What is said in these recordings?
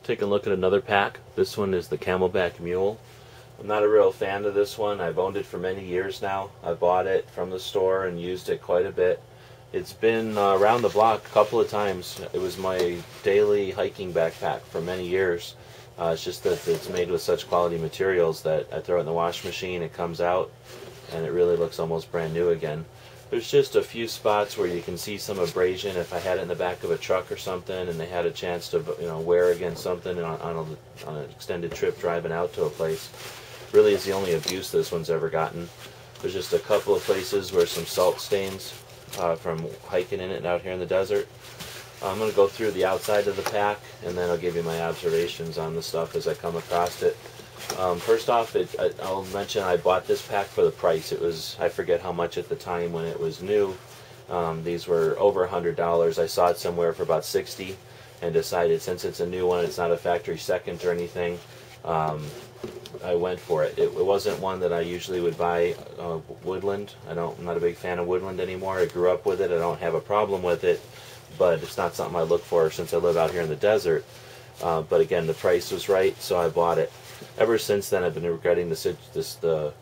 Taking a look at another pack. This one is the Camelback Mule. I'm not a real fan of this one. I've owned it for many years now. I bought it from the store and used it quite a bit. It's been around the block a couple of times. It was my daily hiking backpack for many years. It's just that it's made with such quality materials that I throw it in the wash machine, it comes out, and it really looks almost brand new again. There's just a few spots where you can see some abrasion. If I had it in the back of a truck or something and they had a chance to wear against something on an extended trip driving out to a place, really is the only abuse this one's ever gotten. There's just a couple of places where some salt stains from hiking in it out here in the desert. I'm going to go through the outside of the pack and then I'll give you my observations on the stuff as I come across it. First off, I'll mention I bought this pack for the price. It was, I forget how much at the time when it was new. These were over $100. I saw it somewhere for about $60 and decided since it's a new one, it's not a factory second or anything, I went for it. It wasn't one that I usually would buy Woodland. I'm not a big fan of Woodland anymore. I grew up with it. I don't have a problem with it, but it's not something I look for since I live out here in the desert. But again, the price was right, so I bought it. Ever since then, I've been regretting the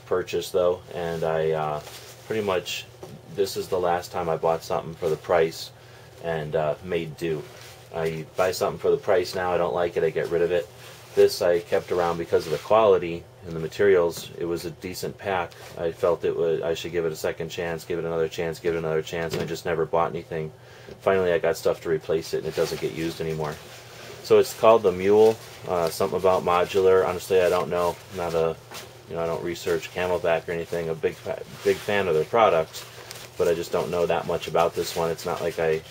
purchase, though, and I pretty much, this is the last time I bought something for the price and made do. I buy something for the price now, I don't like it, I get rid of it. This I kept around because of the quality and the materials. It was a decent pack. I felt I should give it a second chance, give it another chance, give it another chance, and I just never bought anything. Finally, I got stuff to replace it, and it doesn't get used anymore. So it's called the Mule. Something about modular. Honestly, I don't know. I'm not I don't research Camelback or anything. A big fan of their products, but I just don't know that much about this one. It's not like I,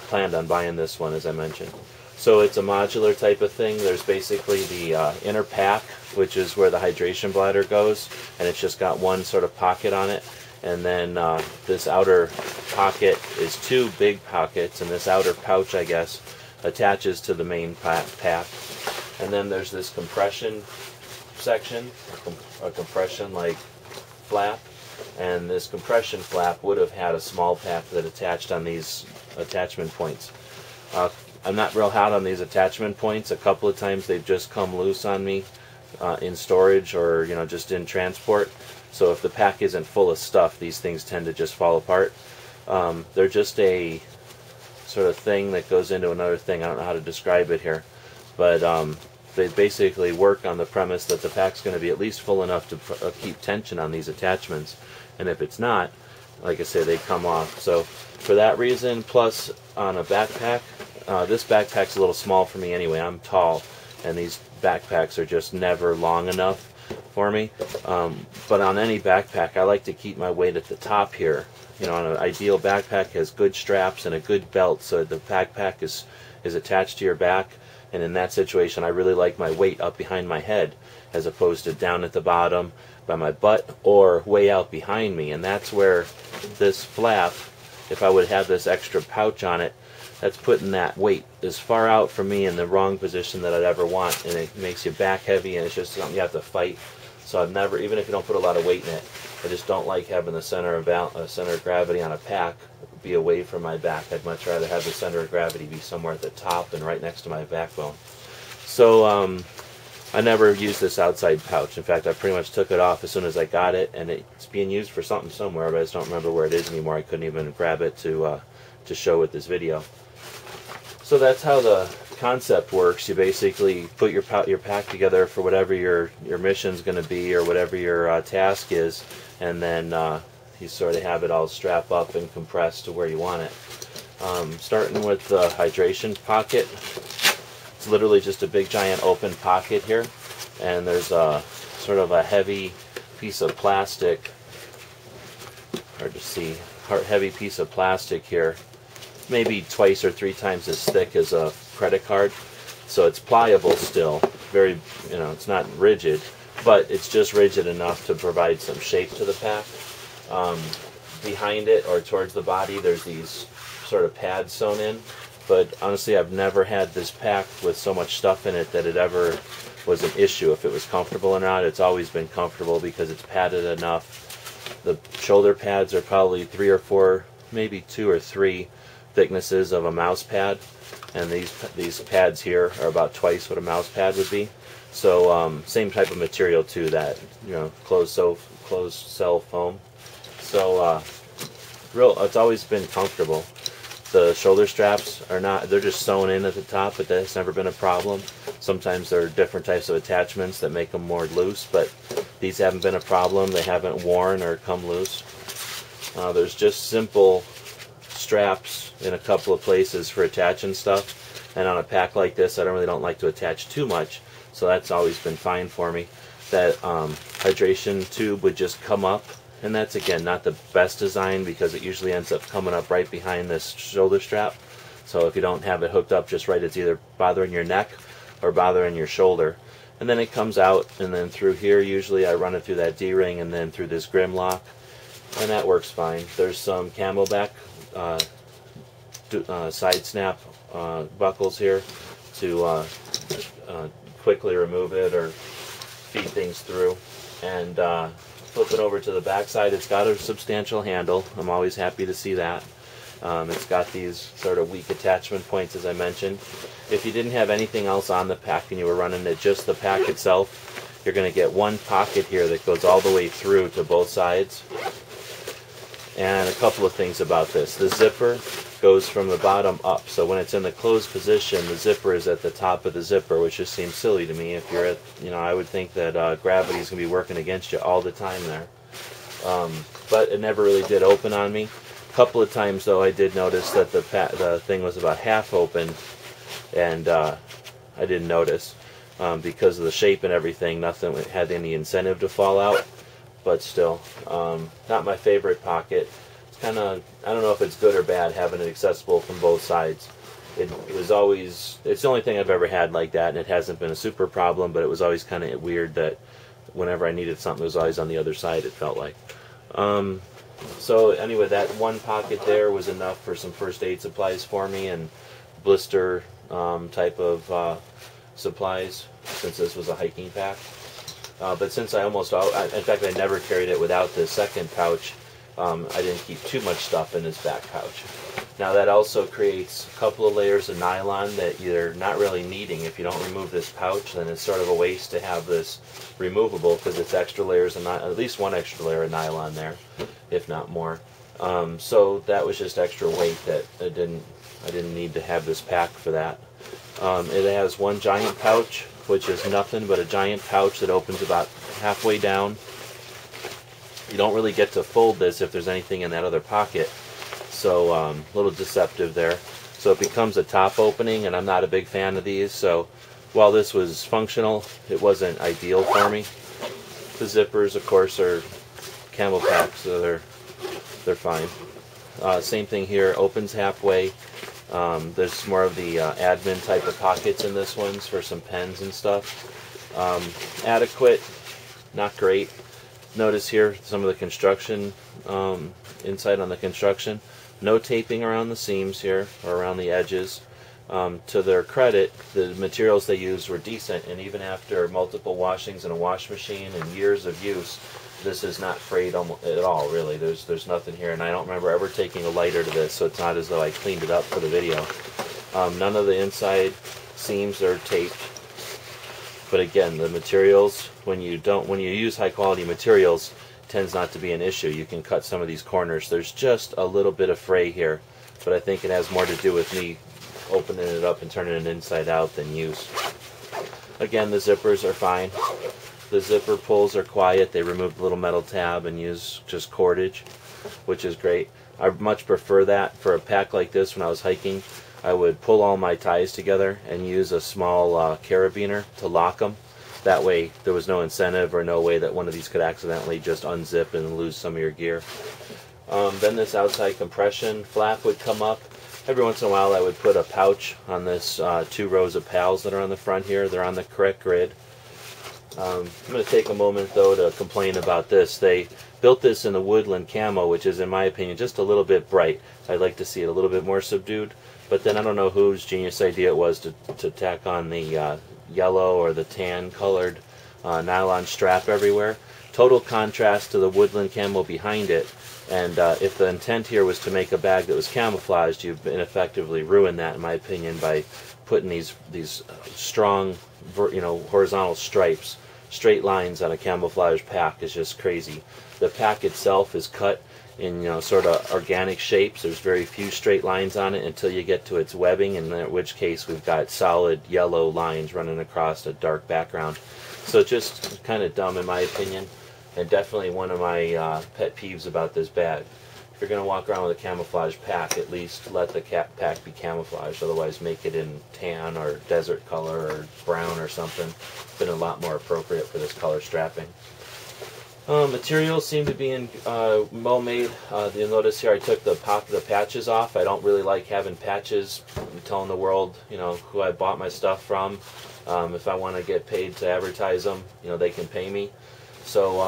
planned on buying this one, as I mentioned. So it's a modular type of thing. There's basically the inner pack, which is where the hydration bladder goes, and it's just got one sort of pocket on it. And then this outer pocket is two big pockets, and this outer pouch, I guess, attaches to the main pack. And then there's this compression section, a compression like flap, and this compression flap would have had a small pack that attached on these attachment points. I'm not real hot on these attachment points. A couple of times they've just come loose on me in storage or just in transport. So if the pack isn't full of stuff, these things tend to just fall apart. They're just a sort of thing that goes into another thing. I don't know how to describe it here, but they basically work on the premise that the pack's going to be at least full enough to keep tension on these attachments, and if it's not, like I say, they come off. So for that reason, plus on a backpack, this backpack's a little small for me anyway. I'm tall, and these backpacks are just never long enough for me. But on any backpack, I like to keep my weight at the top here. On an ideal backpack has good straps and a good belt, so the backpack is attached to your back. And in that situation, I really like my weight up behind my head, as opposed to down at the bottom by my butt or way out behind me. And that's where this flap, if I would have this extra pouch on it, that's putting that weight as far out from me in the wrong position that I'd ever want, and it makes you back heavy, and it's just something you have to fight. So I've never, even if you don't put a lot of weight in it, I just don't like having the center of gravity on a pack be away from my back. I'd much rather have the center of gravity be somewhere at the top and right next to my backbone. So I never used this outside pouch. In fact, I pretty much took it off as soon as I got it, and it's being used for something somewhere, but I just don't remember where it is anymore. I couldn't even grab it to show with this video. So that's how the concept works. You basically put your pack together for whatever your mission's going to be or whatever your task is, and then you sort of have it all strap up and compressed to where you want it. Starting with the hydration pocket, it's literally just a big giant open pocket here, and there's a sort of a heavy piece of plastic, hard to see, heavy piece of plastic here, maybe twice or three times as thick as a credit card. So it's pliable still, very, it's not rigid, but it's just rigid enough to provide some shape to the pack. Behind it or towards the body, there's these sort of pads sewn in, but honestly I've never had this pack with so much stuff in it that it ever was an issue if it was comfortable or not. It's always been comfortable because it's padded enough. The shoulder pads are probably 3 or 4, maybe 2 or 3 thicknesses of a mouse pad, and these pads here are about twice what a mouse pad would be. So same type of material too, that closed cell foam. So it's always been comfortable. The shoulder straps are not, they're just sewn in at the top, but that's never been a problem. Sometimes there are different types of attachments that make them more loose, but these haven't been a problem. They haven't worn or come loose. There's just simple straps in a couple of places for attaching stuff, and on a pack like this I don't like to attach too much, so that's always been fine for me. That hydration tube would just come up, and that's again not the best design because it usually ends up coming up right behind this shoulder strap. So if you don't have it hooked up just right, it's either bothering your neck or bothering your shoulder. And then it comes out, and then through here usually I run it through that D-ring and then through this grim lock, and that works fine. There's some Camelback side snap buckles here to quickly remove it or feed things through. And flip it over to the back side, it's got a substantial handle. I'm always happy to see that. It's got these sort of weak attachment points, as I mentioned. If you didn't have anything else on the pack and you were running it just the pack itself, you're going to get one pocket here that goes all the way through to both sides. And a couple of things about this. The zipper goes from the bottom up, so when it's in the closed position, the zipper is at the top of the zipper, which just seems silly to me. If you're at, I would think that gravity is going to be working against you all the time there. But it never really did open on me. A couple of times though, I did notice that the thing was about half open, and I didn't notice because of the shape and everything. Nothing had any incentive to fall out. But still, not my favorite pocket. It's kind of, I don't know if it's good or bad having it accessible from both sides. It was always, it's the only thing I've ever had like that, and it hasn't been a super problem, but it was always kind of weird that whenever I needed something, it was always on the other side, it felt like. So anyway, that one pocket there was enough for some first aid supplies for me and blister type of supplies, since this was a hiking pack. But since in fact I never carried it without the second pouch, I didn't keep too much stuff in this back pouch. Now that also creates a couple of layers of nylon that you're not really needing. If you don't remove this pouch, then it's sort of a waste to have this removable, because it's extra layers of at least one extra layer of nylon there, if not more. So that was just extra weight that I didn't need to have this pack for that. It has one giant pouch, which is nothing but a giant pouch that opens about halfway down. You don't really get to fold this if there's anything in that other pocket, so a little deceptive there. So it becomes a top opening, and I'm not a big fan of these, so while this was functional, it wasn't ideal for me. The zippers, of course, are Camelback, so they're fine. Same thing here, opens halfway. There's more of the admin type of pockets in this one for some pens and stuff. Adequate, not great. Notice here some of the construction, inside on the construction. No taping around the seams here or around the edges. To their credit, the materials they used were decent, and even after multiple washings in a wash machine and years of use, this is not frayed at all, really. There's nothing here, and I don't remember ever taking a lighter to this, so it's not as though I cleaned it up for the video. None of the inside seams are taped, but again, the materials, when you use high quality materials, it tends not to be an issue. You can cut some of these corners. There's just a little bit of fray here, but I think it has more to do with me opening it up and turning it inside out than use. Again, the zippers are fine. The zipper pulls are quiet. They removed the little metal tab and use just cordage, which is great. I much prefer that. For a pack like this, when I was hiking, I would pull all my ties together and use a small carabiner to lock them. That way there was no incentive or no way that one of these could accidentally just unzip and lose some of your gear. Then this outside compression flap would come up. Every once in a while I would put a pouch on this 2 rows of pals that are on the front here. They're on the correct grid. I'm going to take a moment though to complain about this. They built this in the woodland camo, which is in my opinion just a little bit bright. I'd like to see it a little bit more subdued, but then I don't know whose genius idea it was to tack on the yellow or the tan colored nylon strap everywhere. total contrast to the woodland camo behind it. And if the intent here was to make a bag that was camouflaged, you've ineffectively ruined that, in my opinion, by putting these strong, horizontal stripes, straight lines on a camouflage pack is just crazy. The pack itself is cut in sort of organic shapes. There's very few straight lines on it until you get to its webbing, in which case we've got solid yellow lines running across a dark background. So just kind of dumb in my opinion, and definitely one of my pet peeves about this bag. If you're going to walk around with a camouflage pack, at least let the pack be camouflaged. Otherwise, make it in tan or desert color or brown or something. It's been a lot more appropriate for this color strapping. Materials seem to be well made. You'll notice here I took the patches off. I don't really like having patches. I'm telling the world, who I bought my stuff from. If I want to get paid to advertise them, they can pay me. So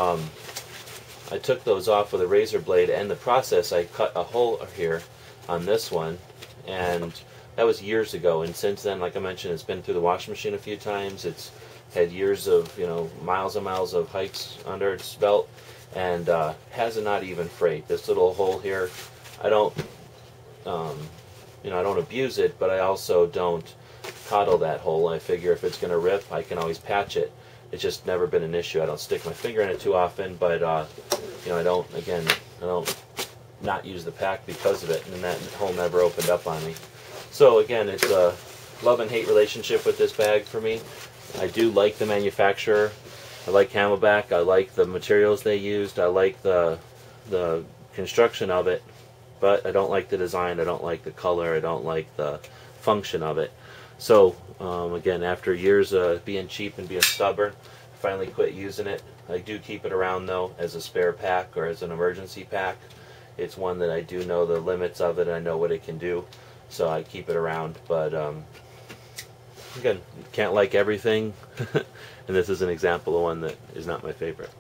I took those off with a razor blade, and the process, I cut a hole here on this one, and that was years ago. And since then, like I mentioned, it's been through the washing machine a few times. It's had years of miles and miles of hikes under its belt, and has a not even frayed. This little hole here, I don't I don't abuse it, but I also don't coddle that hole. I figure if it's going to rip, I can always patch it. It's just never been an issue. I don't stick my finger in it too often, but I don't not use the pack because of it, and that hole never opened up on me. So again, it's a love and hate relationship with this bag for me. I do like the manufacturer. I like Camelback. I like the materials they used. I like the construction of it, but I don't like the design. I don't like the color. I don't like the function of it. So again, after years of being cheap and being stubborn, I finally quit using it. I do keep it around though as a spare pack or as an emergency pack. It's one that I do know the limits of it. I know what it can do, so I keep it around. But again, can't like everything, and this is an example of one that is not my favorite.